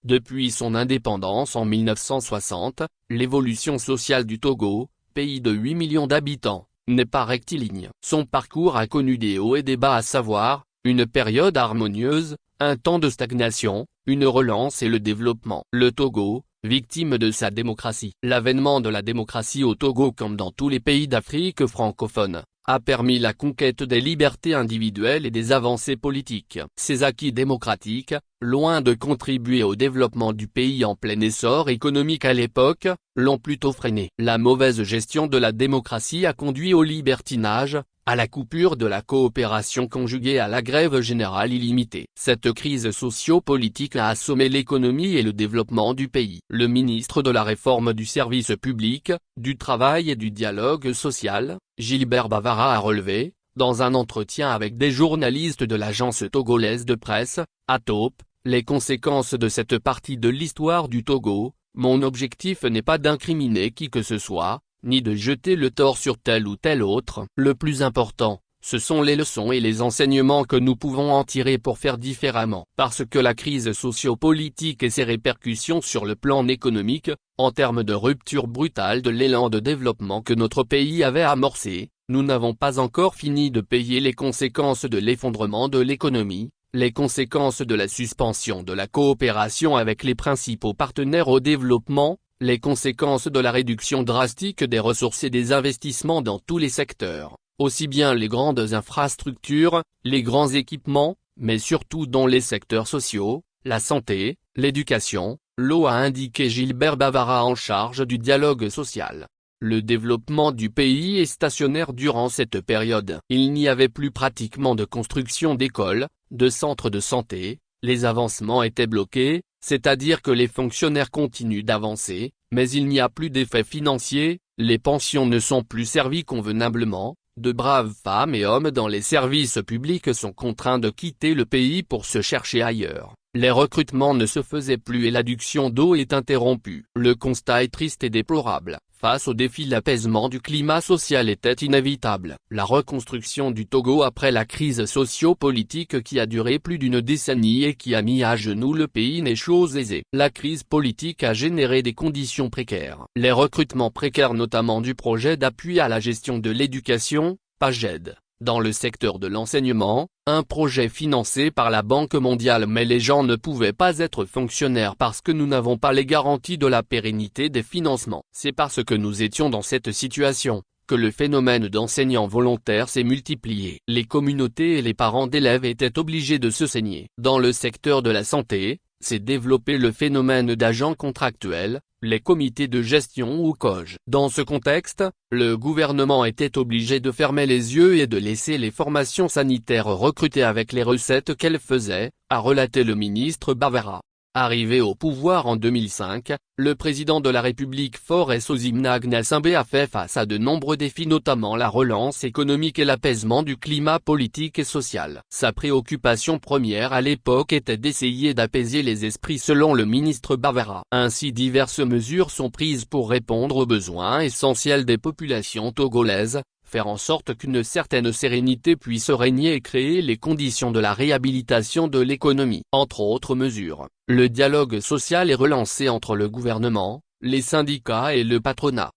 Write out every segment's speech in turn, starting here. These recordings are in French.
Depuis son indépendance en 1960, l'évolution sociale du Togo, pays de 8 millions d'habitants, n'est pas rectiligne. Son parcours a connu des hauts et des bas, à savoir, une période harmonieuse, un temps de stagnation, une relance et le développement. Le Togo, victime de sa démocratie. L'avènement de la démocratie au Togo, comme dans tous les pays d'Afrique francophone, a permis la conquête des libertés individuelles et des avancées politiques. Ces acquis démocratiques, loin de contribuer au développement du pays en plein essor économique à l'époque, l'ont plutôt freiné. La mauvaise gestion de la démocratie a conduit au libertinage, à la coupure de la coopération conjuguée à la grève générale illimitée. Cette crise socio-politique a assommé l'économie et le développement du pays. Le ministre de la Réforme du service public, du travail et du dialogue social, Gilbert Bavara, a relevé, dans un entretien avec des journalistes de l'agence togolaise de presse, ATOP, les conséquences de cette partie de l'histoire du Togo. Mon objectif n'est pas d'incriminer qui que ce soit, ni de jeter le tort sur tel ou tel autre. Le plus important, ce sont les leçons et les enseignements que nous pouvons en tirer pour faire différemment. Parce que la crise socio-politique et ses répercussions sur le plan économique, en termes de rupture brutale de l'élan de développement que notre pays avait amorcé, nous n'avons pas encore fini de payer les conséquences de l'effondrement de l'économie, les conséquences de la suspension de la coopération avec les principaux partenaires au développement, les conséquences de la réduction drastique des ressources et des investissements dans tous les secteurs, aussi bien les grandes infrastructures, les grands équipements, mais surtout dans les secteurs sociaux, la santé, l'éducation, l'eau, a indiqué Gilbert Bavara, en charge du dialogue social. Le développement du pays est stationnaire durant cette période. Il n'y avait plus pratiquement de construction d'écoles, de centres de santé, les avancements étaient bloqués, c'est-à-dire que les fonctionnaires continuent d'avancer, mais il n'y a plus d'effets financiers, les pensions ne sont plus servies convenablement, de braves femmes et hommes dans les services publics sont contraints de quitter le pays pour se chercher ailleurs. Les recrutements ne se faisaient plus et l'adduction d'eau est interrompue. Le constat est triste et déplorable. Face au défi, l'apaisement du climat social était inévitable. La reconstruction du Togo après la crise socio-politique qui a duré plus d'une décennie et qui a mis à genoux le pays n'est chose aisée. La crise politique a généré des conditions précaires. Les recrutements précaires, notamment du projet d'appui à la gestion de l'éducation, PAGED. Dans le secteur de l'enseignement, un projet financé par la Banque mondiale, mais les gens ne pouvaient pas être fonctionnaires parce que nous n'avons pas les garanties de la pérennité des financements. C'est parce que nous étions dans cette situation que le phénomène d'enseignants volontaires s'est multiplié. Les communautés et les parents d'élèves étaient obligés de se saigner. Dans le secteur de la santé, s'est développé le phénomène d'agents contractuels, les comités de gestion ou COG. Dans ce contexte, le gouvernement était obligé de fermer les yeux et de laisser les formations sanitaires recruter avec les recettes qu'elles faisaient, a relaté le ministre Bavara. Arrivé au pouvoir en 2005, le président de la République Faure Sozimna Gnassingbé a fait face à de nombreux défis, notamment la relance économique et l'apaisement du climat politique et social. Sa préoccupation première à l'époque était d'essayer d'apaiser les esprits, selon le ministre Bavara. Ainsi, diverses mesures sont prises pour répondre aux besoins essentiels des populations togolaises, faire en sorte qu'une certaine sérénité puisse régner et créer les conditions de la réhabilitation de l'économie. Entre autres mesures, le dialogue social est relancé entre le gouvernement, les syndicats et le patronat.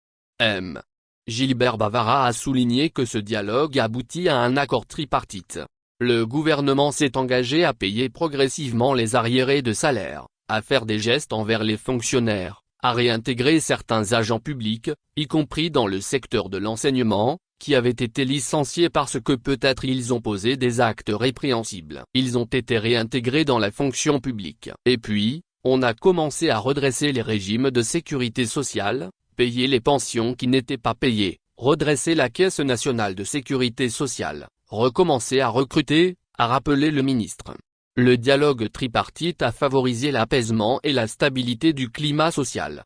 Gilbert Bavara a souligné que ce dialogue aboutit à un accord tripartite. Le gouvernement s'est engagé à payer progressivement les arriérés de salaire, à faire des gestes envers les fonctionnaires, à réintégrer certains agents publics, y compris dans le secteur de l'enseignement, qui avaient été licenciés parce que peut-être ils ont posé des actes répréhensibles. Ils ont été réintégrés dans la fonction publique. Et puis, on a commencé à redresser les régimes de sécurité sociale, payer les pensions qui n'étaient pas payées, redresser la Caisse nationale de sécurité sociale, recommencer à recruter, a rappelé le ministre. Le dialogue tripartite a favorisé l'apaisement et la stabilité du climat social.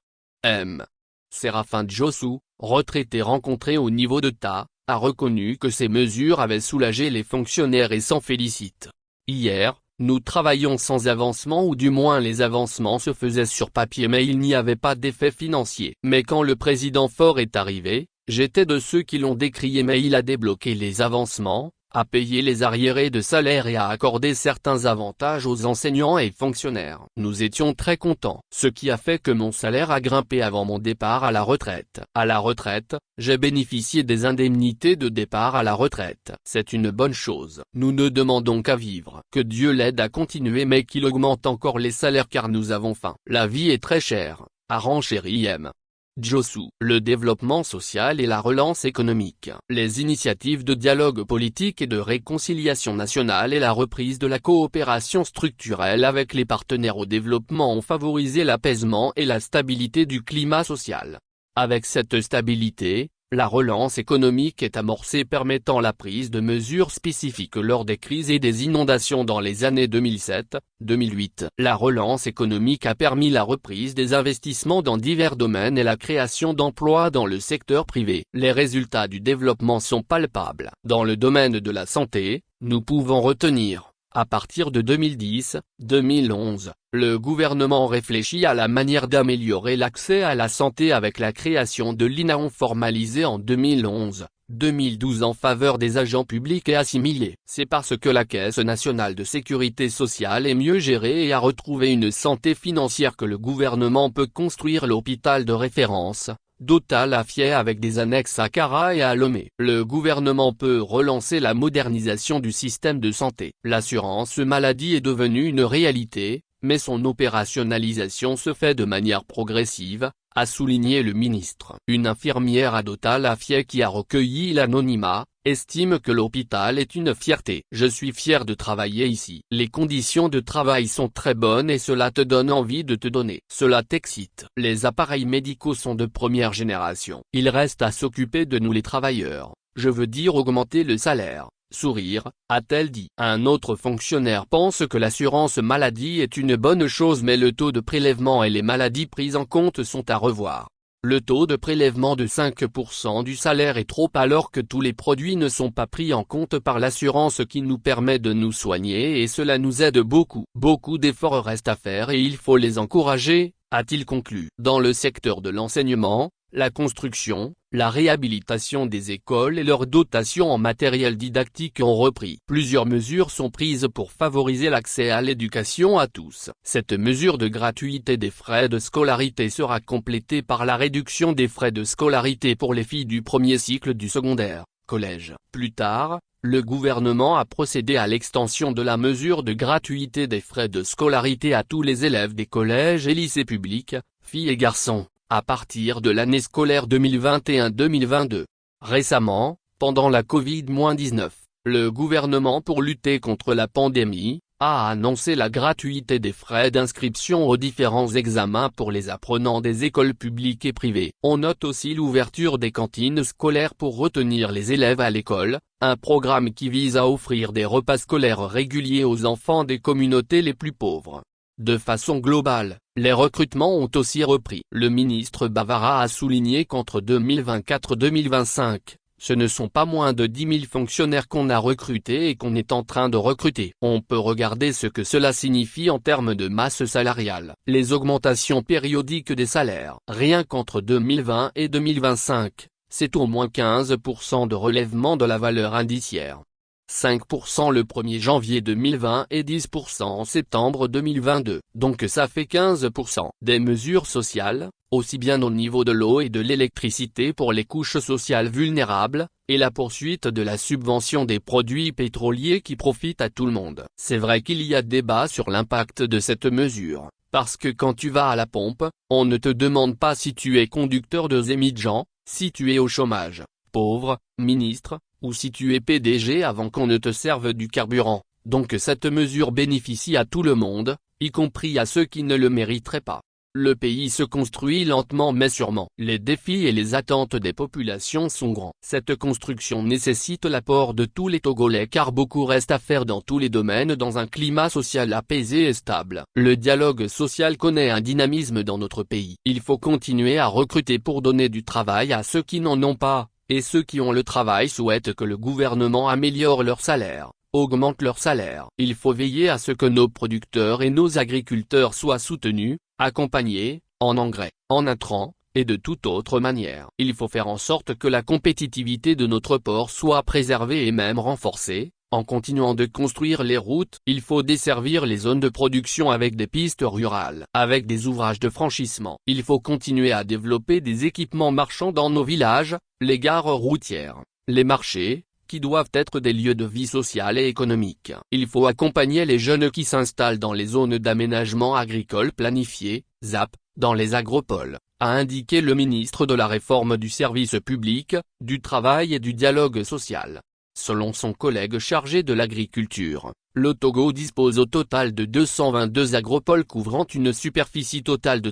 Séraphin Djossou, retraité rencontré au niveau d'État, a reconnu que ces mesures avaient soulagé les fonctionnaires et s'en félicite. Hier, nous travaillions sans avancement, ou du moins les avancements se faisaient sur papier mais il n'y avait pas d'effet financier. Mais quand le président Faure est arrivé, j'étais de ceux qui l'ont décrié mais il a débloqué les avancements, à payer les arriérés de salaire et à accorder certains avantages aux enseignants et fonctionnaires. Nous étions très contents, ce qui a fait que mon salaire a grimpé avant mon départ à la retraite. À la retraite, j'ai bénéficié des indemnités de départ à la retraite. C'est une bonne chose. Nous ne demandons qu'à vivre. Que Dieu l'aide à continuer mais qu'il augmente encore les salaires car nous avons faim. La vie est très chère, a renchéri M. Djossou. Le développement social et la relance économique. Les initiatives de dialogue politique et de réconciliation nationale et la reprise de la coopération structurelle avec les partenaires au développement ont favorisé l'apaisement et la stabilité du climat social. Avec cette stabilité, la relance économique est amorcée permettant la prise de mesures spécifiques lors des crises et des inondations dans les années 2007-2008. La relance économique a permis la reprise des investissements dans divers domaines et la création d'emplois dans le secteur privé. Les résultats du développement sont palpables. Dans le domaine de la santé, nous pouvons retenir, à partir de 2010-2011, le gouvernement réfléchit à la manière d'améliorer l'accès à la santé avec la création de l'INAON formalisée en 2011-2012 en faveur des agents publics et assimilés. C'est parce que la Caisse nationale de sécurité sociale est mieux gérée et a retrouvé une santé financière que le gouvernement peut construire l'hôpital de référence d'Otta-la-Fier avec des annexes à Cara et à Lomé. Le gouvernement peut relancer la modernisation du système de santé. L'assurance maladie est devenue une réalité, mais son opérationnalisation se fait de manière progressive, a souligné le ministre. Une infirmière à Otta-la-Fier qui a recueilli l'anonymat, estime que l'hôpital est une fierté. Je suis fier de travailler ici. Les conditions de travail sont très bonnes et cela te donne envie de te donner. Cela t'excite. Les appareils médicaux sont de première génération. Il reste à s'occuper de nous les travailleurs. Je veux dire augmenter le salaire. Sourire, a-t-elle dit. Un autre fonctionnaire pense que l'assurance maladie est une bonne chose mais le taux de prélèvement et les maladies prises en compte sont à revoir. Le taux de prélèvement de 5% du salaire est trop alors que tous les produits ne sont pas pris en compte par l'assurance qui nous permet de nous soigner et cela nous aide beaucoup. Beaucoup d'efforts restent à faire et il faut les encourager, a-t-il conclu. Dans le secteur de l'enseignement, la construction, la réhabilitation des écoles et leur dotation en matériel didactique ont repris. Plusieurs mesures sont prises pour favoriser l'accès à l'éducation à tous. Cette mesure de gratuité des frais de scolarité sera complétée par la réduction des frais de scolarité pour les filles du premier cycle du secondaire, collège. Plus tard, le gouvernement a procédé à l'extension de la mesure de gratuité des frais de scolarité à tous les élèves des collèges et lycées publics, filles et garçons, à partir de l'année scolaire 2021-2022. Récemment, pendant la Covid-19, le gouvernement pour lutter contre la pandémie, a annoncé la gratuité des frais d'inscription aux différents examens pour les apprenants des écoles publiques et privées. On note aussi l'ouverture des cantines scolaires pour retenir les élèves à l'école, un programme qui vise à offrir des repas scolaires réguliers aux enfants des communautés les plus pauvres. De façon globale, les recrutements ont aussi repris. Le ministre Bavara a souligné qu'entre 2024-2025, ce ne sont pas moins de 10 000 fonctionnaires qu'on a recrutés et qu'on est en train de recruter. On peut regarder ce que cela signifie en termes de masse salariale. Les augmentations périodiques des salaires. Rien qu'entre 2020 et 2025, c'est au moins 15% de relèvement de la valeur indiciaire. 5% le 1er janvier 2020 et 10% en septembre 2022. Donc ça fait 15%. Des mesures sociales, aussi bien au niveau de l'eau et de l'électricité pour les couches sociales vulnérables, et la poursuite de la subvention des produits pétroliers qui profitent à tout le monde. C'est vrai qu'il y a débat sur l'impact de cette mesure, parce que quand tu vas à la pompe, on ne te demande pas si tu es conducteur de Zemidjan, si tu es au chômage, pauvre, ministre, ou si tu es PDG avant qu'on ne te serve du carburant. Donc cette mesure bénéficie à tout le monde, y compris à ceux qui ne le mériteraient pas. Le pays se construit lentement mais sûrement. Les défis et les attentes des populations sont grands. Cette construction nécessite l'apport de tous les Togolais car beaucoup reste à faire dans tous les domaines dans un climat social apaisé et stable. Le dialogue social connaît un dynamisme dans notre pays. Il faut continuer à recruter pour donner du travail à ceux qui n'en ont pas. Et ceux qui ont le travail souhaitent que le gouvernement améliore leur salaire, augmente leur salaire. Il faut veiller à ce que nos producteurs et nos agriculteurs soient soutenus, accompagnés, en engrais, en intrants, et de toute autre manière. Il faut faire en sorte que la compétitivité de notre port soit préservée et même renforcée. En continuant de construire les routes, il faut desservir les zones de production avec des pistes rurales, avec des ouvrages de franchissement. Il faut continuer à développer des équipements marchands dans nos villages, les gares routières, les marchés, qui doivent être des lieux de vie sociale et économique. Il faut accompagner les jeunes qui s'installent dans les zones d'aménagement agricole planifiées, ZAP, dans les agropoles, a indiqué le ministre de la Réforme du service public, du travail et du dialogue social. Selon son collègue chargé de l'agriculture, le Togo dispose au total de 222 agropoles couvrant une superficie totale de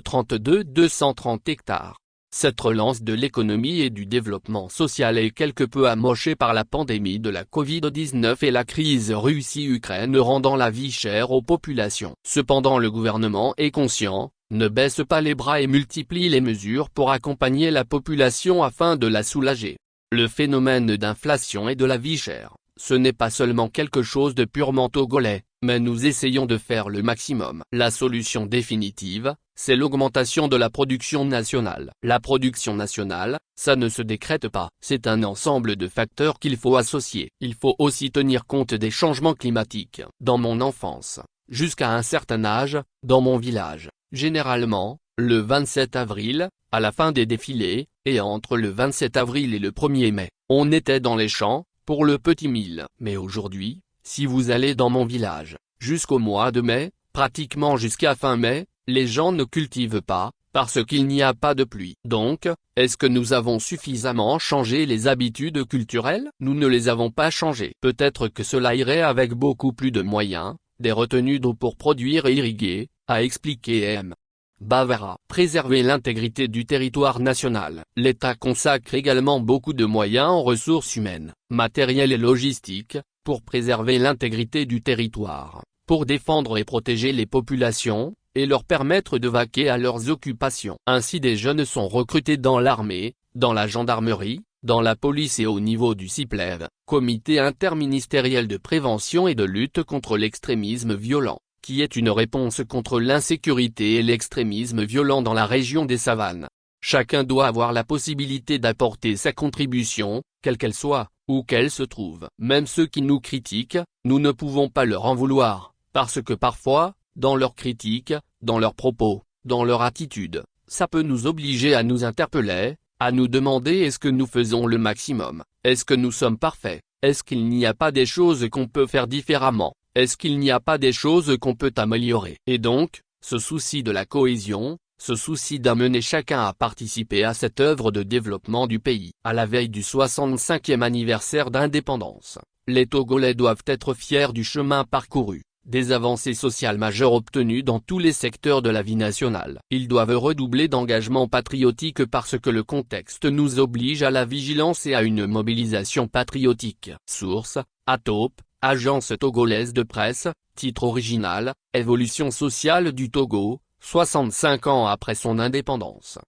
230 hectares. Cette relance de l'économie et du développement social est quelque peu amochée par la pandémie de la Covid-19 et la crise Russie-Ukraine rendant la vie chère aux populations. Cependant le gouvernement est conscient, ne baisse pas les bras et multiplie les mesures pour accompagner la population afin de la soulager. Le phénomène d'inflation et de la vie chère, ce n'est pas seulement quelque chose de purement togolais, mais nous essayons de faire le maximum. La solution définitive, c'est l'augmentation de la production nationale. La production nationale, ça ne se décrète pas, c'est un ensemble de facteurs qu'il faut associer. Il faut aussi tenir compte des changements climatiques. Dans mon enfance, jusqu'à un certain âge, dans mon village, généralement, le 27 avril, à la fin des défilés, et entre le 27 avril et le 1er mai, on était dans les champs, pour le petit mil. Mais aujourd'hui, si vous allez dans mon village, jusqu'au mois de mai, pratiquement jusqu'à fin mai, les gens ne cultivent pas, parce qu'il n'y a pas de pluie. Donc, est-ce que nous avons suffisamment changé les habitudes culturelles? Nous ne les avons pas changées. Peut-être que cela irait avec beaucoup plus de moyens, des retenues d'eau pour produire et irriguer, a expliqué M. Bavara. Préserver l'intégrité du territoire national. L'État consacre également beaucoup de moyens en ressources humaines, matérielles et logistiques, pour préserver l'intégrité du territoire, pour défendre et protéger les populations, et leur permettre de vaquer à leurs occupations. Ainsi des jeunes sont recrutés dans l'armée, dans la gendarmerie, dans la police et au niveau du CIPLEV, Comité interministériel de prévention et de lutte contre l'extrémisme violent, qui est une réponse contre l'insécurité et l'extrémisme violent dans la région des savanes. Chacun doit avoir la possibilité d'apporter sa contribution, quelle qu'elle soit, où qu'elle se trouve. Même ceux qui nous critiquent, nous ne pouvons pas leur en vouloir, parce que parfois, dans leurs critiques, dans leurs propos, dans leur attitude, ça peut nous obliger à nous interpeller, à nous demander est-ce que nous faisons le maximum, est-ce que nous sommes parfaits, est-ce qu'il n'y a pas des choses qu'on peut faire différemment, est-ce qu'il n'y a pas des choses qu'on peut améliorer. Et donc, ce souci de la cohésion, ce souci d'amener chacun à participer à cette œuvre de développement du pays. À la veille du 65e anniversaire d'indépendance, les Togolais doivent être fiers du chemin parcouru, des avancées sociales majeures obtenues dans tous les secteurs de la vie nationale. Ils doivent redoubler d'engagement patriotique parce que le contexte nous oblige à la vigilance et à une mobilisation patriotique. Source, ATOP, Agence togolaise de presse, titre original, Évolution sociale du Togo, 65 ans après son indépendance.